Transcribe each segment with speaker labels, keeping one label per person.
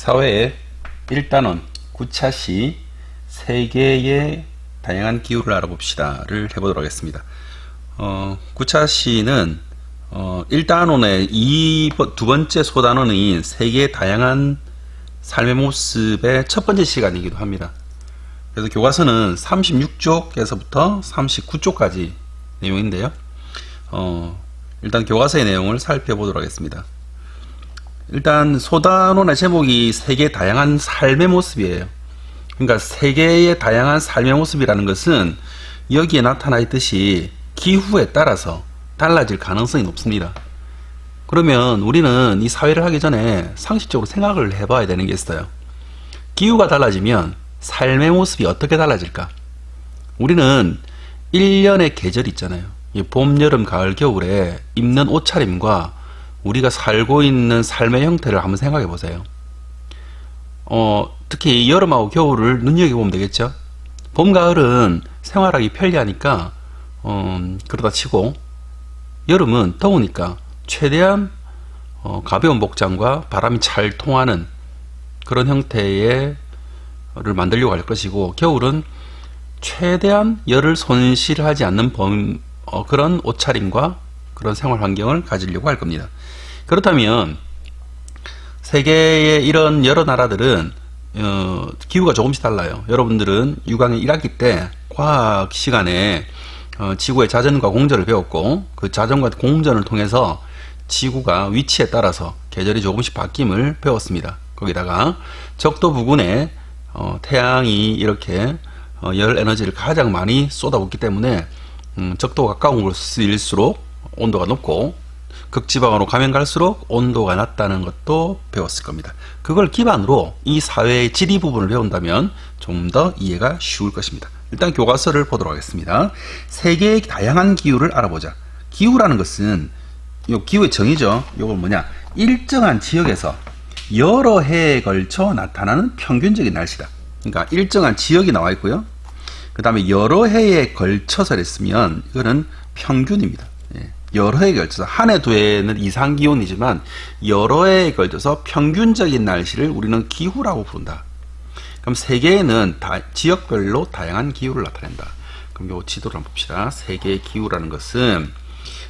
Speaker 1: 사회의 1단원, 구차시 세계의 다양한 기후를 알아봅시다를 해보도록 하겠습니다. 구차시는 1단원의 두 번째 소단원인 세계의 다양한 삶의 모습의 첫 번째 시간이기도 합니다. 그래서 교과서는 36쪽에서부터 39쪽까지 내용인데요. 일단 교과서의 내용을 살펴보도록 하겠습니다. 일단 소단원의 제목이 세계의 다양한 삶의 모습이에요. 그러니까 세계의 다양한 삶의 모습이라는 것은 여기에 나타나 있듯이 기후에 따라서 달라질 가능성이 높습니다. 그러면 우리는 이 사회를 하기 전에 상식적으로 생각을 해봐야 되는 게 있어요. 기후가 달라지면 삶의 모습이 어떻게 달라질까? 우리는 1년의 계절이 있잖아요. 봄, 여름, 가을, 겨울에 입는 옷차림과 우리가 살고 있는 삶의 형태를 한번 생각해 보세요. 특히 여름하고 겨울을 눈여겨보면 되겠죠. 봄, 가을은 생활하기 편리하니까 그러다 치고 여름은 더우니까 최대한 가벼운 복장과 바람이 잘 통하는 그런 형태를 만들려고 할 것이고, 겨울은 최대한 열을 손실하지 않는 그런 옷차림과 그런 생활 환경을 가지려고 할 겁니다. 그렇다면 세계의 이런 여러 나라들은 기후가 조금씩 달라요. 여러분들은 6학년 1학기 때 과학 시간에 지구의 자전과 공전을 배웠고, 그 자전과 공전을 통해서 지구가 위치에 따라서 계절이 조금씩 바뀜을 배웠습니다. 거기다가 적도 부근에 태양이 이렇게 열 에너지를 가장 많이 쏟아붓기 때문에 적도가 가까운 곳일수록 온도가 높고, 극지방으로 가면 갈수록 온도가 낮다는 것도 배웠을 겁니다. 그걸 기반으로 이 사회의 지리 부분을 배운다면 좀 더 이해가 쉬울 것입니다. 일단 교과서를 보도록 하겠습니다. 세계의 다양한 기후를 알아보자. 기후라는 것은 기후의 정의죠. 이건 뭐냐? 일정한 지역에서 여러 해에 걸쳐 나타나는 평균적인 날씨다. 그러니까 일정한 지역이 나와 있고요. 그 다음에 여러 해에 걸쳐서 했으면 이거는 평균입니다. 여러 해에 걸쳐서 한 해 두 해는 이상 기온이지만 여러 해에 걸쳐서 평균적인 날씨를 우리는 기후라고 부른다. 그럼 세계에는 지역별로 다양한 기후를 나타낸다. 그럼 이 지도를 한번 봅시다. 세계의 기후라는 것은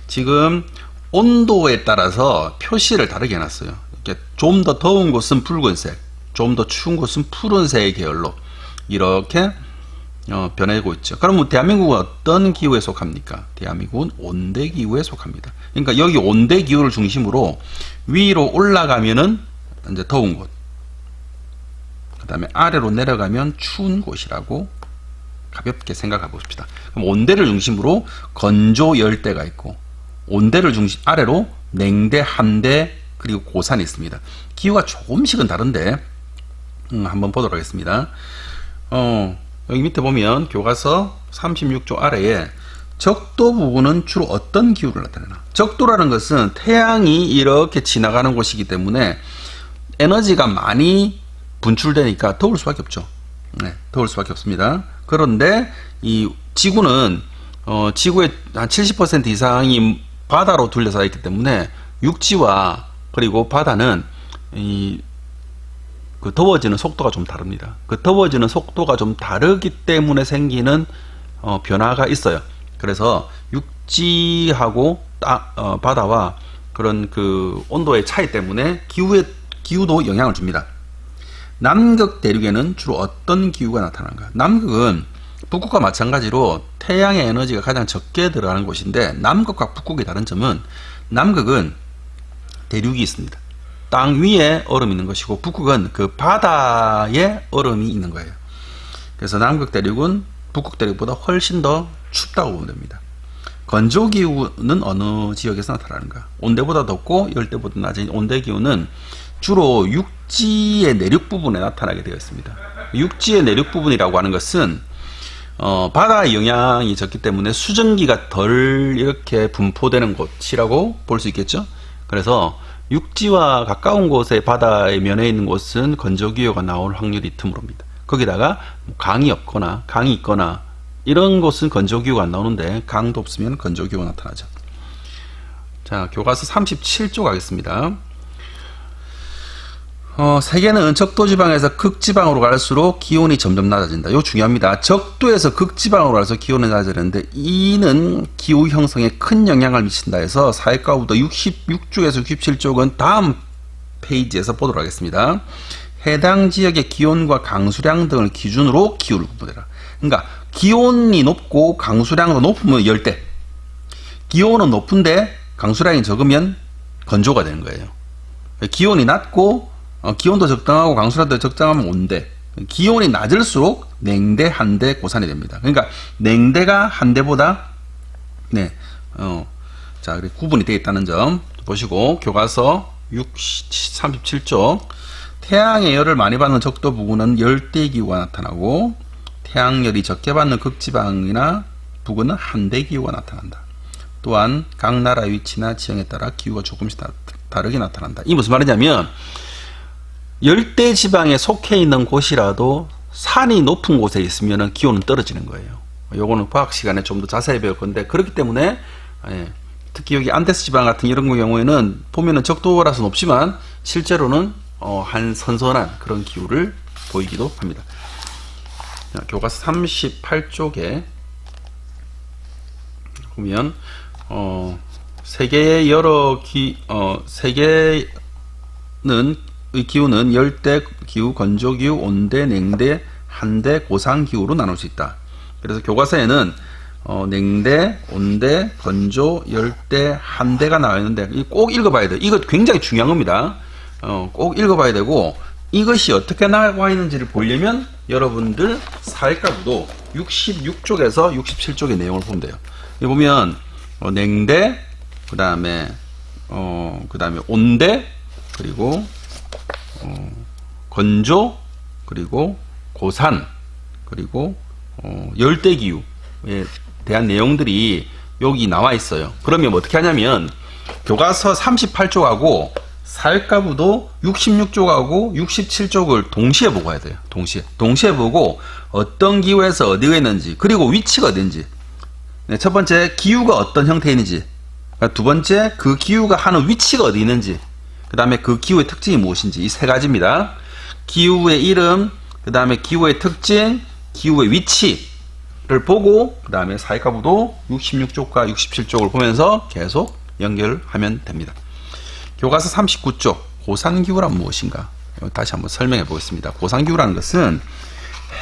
Speaker 1: 지금 온도에 따라서 표시를 다르게 해놨어요. 이렇게 좀 더 더운 곳은 붉은색, 좀 더 추운 곳은 푸른색의 계열로 이렇게 변해고 있죠. 그럼 대한민국은 어떤 기후에 속합니까? 대한민국은 온대 기후에 속합니다. 그러니까 여기 온대 기후를 중심으로 위로 올라가면은 이제 더운 곳, 그 다음에 아래로 내려가면 추운 곳이라고 가볍게 생각해 봅시다. 그럼 온대를 중심으로 건조 열대가 있고, 온대를 아래로 냉대, 함대, 그리고 고산이 있습니다. 기후가 조금씩은 다른데 한번 보도록 하겠습니다. 여기 밑에 보면 교과서 36조 아래에 적도 부분은 주로 어떤 기후를 나타내나? 적도라는 것은 태양이 이렇게 지나가는 곳이기 때문에 에너지가 많이 분출되니까 더울 수밖에 없죠. 더울 수밖에 없습니다. 그런데 이 지구는 지구의 한 70% 이상이 바다로 둘러싸여 있기 때문에 육지와 그리고 바다는 그 더워지는 속도가 좀 다릅니다. 그 더워지는 속도가 좀 다르기 때문에 생기는 변화가 있어요. 그래서 육지하고 바다와 그런 그 온도의 차이 때문에 기후도 영향을 줍니다. 남극 대륙에는 주로 어떤 기후가 나타나는가? 남극은 북극과 마찬가지로 태양의 에너지가 가장 적게 들어가는 곳인데, 남극과 북극의 다른 점은 남극은 대륙이 있습니다. 땅 위에 얼음이 있는 것이고, 북극은 그 바다에 얼음이 있는 거예요. 그래서 남극 대륙은 북극 대륙보다 훨씬 더 춥다고 보면 됩니다. 건조 기후는 어느 지역에서 나타나는가? 온대보다 덥고 열대보다 낮은 온대 기후는 주로 육지의 내륙 부분에 나타나게 되어 있습니다. 육지의 내륙 부분이라고 하는 것은 바다의 영향이 적기 때문에 수증기가 덜 이렇게 분포되는 곳이라고 볼 수 있겠죠. 그래서 육지와 가까운 곳에 바다의 면에 있는 곳은 건조기후가 나올 확률이 드물습니다. 거기다가 강이 없거나 강이 있거나 이런 곳은 건조기후가 안 나오는데, 강도 없으면 건조기후가 나타나죠. 자, 교과서 37조 가겠습니다. 세계는 적도지방에서 극지방으로 갈수록 기온이 점점 낮아진다. 이거 중요합니다. 적도에서 극지방으로 갈수록 기온이 낮아지는데 이는 기후 형성에 큰 영향을 미친다 해서 사회과부도 66쪽에서 67쪽은 다음 페이지에서 보도록 하겠습니다. 해당 지역의 기온과 강수량 등을 기준으로 기후를 구분해라. 그러니까 기온이 높고 강수량도 높으면 열대, 기온은 높은데 강수량이 적으면 건조가 되는 거예요. 기온이 낮고 기온도 적당하고 강수량도 적당하면 온대. 기온이 낮을수록 냉대, 한대, 고산이 됩니다. 그러니까 냉대가 한대보다 자, 구분이 되어 있다는 점 보시고 교과서 37쪽 태양의 열을 많이 받는 적도 부근은 열대기후가 나타나고 태양열이 적게 받는 극지방이나 부근은 한대기후가 나타난다. 또한 각 나라 위치나 지형에 따라 기후가 조금씩 다르게 나타난다. 이 무슨 말이냐면 열대 지방에 속해 있는 곳이라도 산이 높은 곳에 있으면 기온은 떨어지는 거예요. 요거는 과학 시간에 좀 더 자세히 배울 건데, 그렇기 때문에 특히 여기 안데스 지방 같은 이런 경우에는 보면은 적도라서 높지만 실제로는 한 선선한 그런 기후를 보이기도 합니다. 자, 교과서 38쪽에 보면 세계의 세계는 의 기후는 열대 기후, 건조 기후, 온대, 냉대, 한대, 고산 기후로 나눌 수 있다. 그래서 교과서에는 냉대, 온대, 건조, 열대, 한대가 나와 있는데 꼭 읽어봐야 돼요. 이거 굉장히 중요한 겁니다. 꼭 읽어봐야 되고, 이것이 어떻게 나와 있는지를 보려면 여러분들 사회과부도 66쪽에서 67쪽의 내용을 보면 돼요. 여기 보면 냉대, 그 다음에 온대, 그리고 건조, 그리고 고산, 그리고 열대기후에 대한 내용들이 여기 나와 있어요. 그러면 어떻게 하냐면 교과서 38쪽하고 사회과부도 66쪽하고 67쪽을 동시에 보고 해야 돼요. 동시에 보고 어떤 기후에서 어디가 있는지, 그리고 위치가 어딘지, 첫 번째 기후가 어떤 형태인지, 두 번째 그 기후가 하는 위치가 어디 있는지, 그 다음에 그 기후의 특징이 무엇인지, 이 세 가지입니다. 기후의 이름, 그 다음에 기후의 특징, 기후의 위치를 보고 그 다음에 사회과부도 66쪽과 67쪽을 보면서 계속 연결하면 됩니다. 교과서 39쪽 고산기후란 무엇인가? 다시 한번 설명해 보겠습니다. 고산기후라는 것은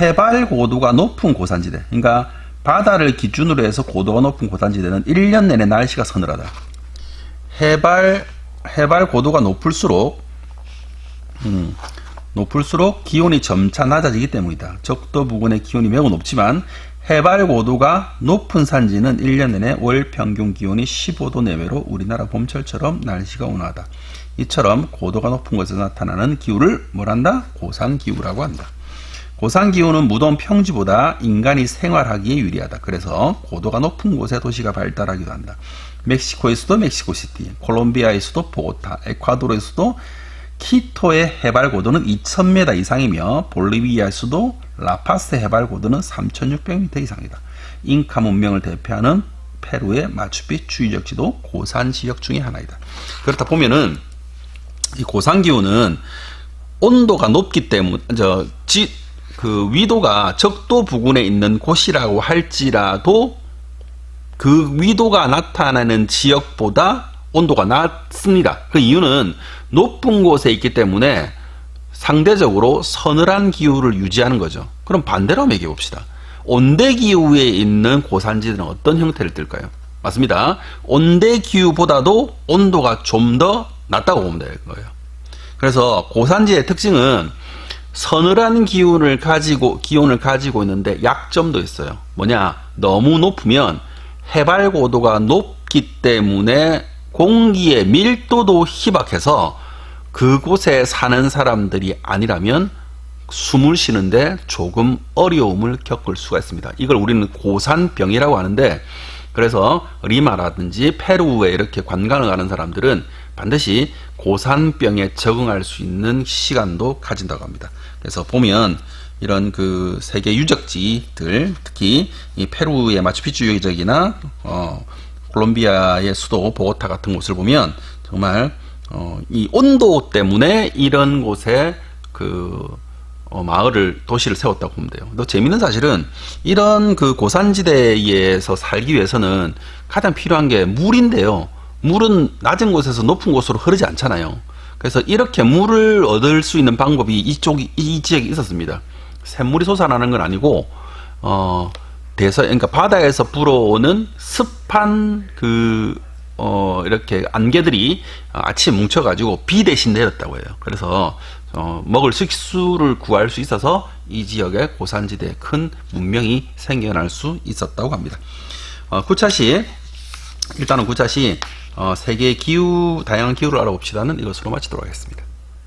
Speaker 1: 해발 고도가 높은 고산지대, 그러니까 바다를 기준으로 해서 고도가 높은 고산지대는 1년 내내 날씨가 서늘하다. 해발 고도가 높을수록 기온이 점차 낮아지기 때문이다. 적도 부근의 기온이 매우 높지만 해발 고도가 높은 산지는 1년 내내 월 평균 기온이 15도 내외로 우리나라 봄철처럼 날씨가 온화하다. 이처럼 고도가 높은 곳에서 나타나는 기후를 뭐란다? 고산기후라고 한다. 고산기후는 무더운 평지보다 인간이 생활하기에 유리하다. 그래서 고도가 높은 곳에 도시가 발달하기도 한다. 멕시코의 수도 멕시코시티, 콜롬비아의 수도 보고타, 에콰도르의 수도 키토의 해발 고도는 2000m 이상이며 볼리비아의 수도 라파스 해발 고도는 3600m 이상이다. 잉카 문명을 대표하는 페루의 마추픽추 유적지도 고산 지역 중의 하나이다. 그렇다 보면은 이 고산 기후는 온도가 높기 때문에 그 위도가 적도 부근에 있는 곳이라고 할지라도 그 위도가 나타나는 지역보다 온도가 낮습니다. 그 이유는 높은 곳에 있기 때문에 상대적으로 서늘한 기후를 유지하는 거죠. 그럼 반대로 한번 얘기해 봅시다. 온대 기후에 있는 고산지대는 어떤 형태를 띨까요? 맞습니다. 온대 기후보다도 온도가 좀 더 낮다고 보면 될 거예요. 그래서 고산지의 특징은 서늘한 기온을 가지고 있는데 약점도 있어요. 뭐냐? 너무 높으면 해발 고도가 높기 때문에 공기의 밀도도 희박해서 그곳에 사는 사람들이 아니라면 숨을 쉬는데 조금 어려움을 겪을 수가 있습니다. 이걸 우리는 고산병이라고 하는데, 그래서 리마라든지 페루에 이렇게 관광을 가는 사람들은 반드시 고산병에 적응할 수 있는 시간도 가진다고 합니다. 그래서 보면 이런 그 세계 유적지들, 특히 이 페루의 마추픽추 유적이나 콜롬비아의 수도 보고타 같은 곳을 보면 정말 이 온도 때문에 이런 곳에 마을을, 도시를 세웠다고 보면 돼요. 또 재밌는 사실은 이런 그 고산지대에서 살기 위해서는 가장 필요한 게 물인데요. 물은 낮은 곳에서 높은 곳으로 흐르지 않잖아요. 그래서 이렇게 물을 얻을 수 있는 방법이 이 지역에 있었습니다. 샘물이 솟아나는 건 아니고, 그러니까 바다에서 불어오는 습한 이렇게 안개들이 아침에 뭉쳐가지고 비 대신 내렸다고 해요. 그래서 먹을 식수를 구할 수 있어서 이 지역에 고산지대에 큰 문명이 생겨날 수 있었다고 합니다. 9차시, 일단은 9차시 세계의 다양한 기후를 알아봅시다는 이것으로 마치도록 하겠습니다.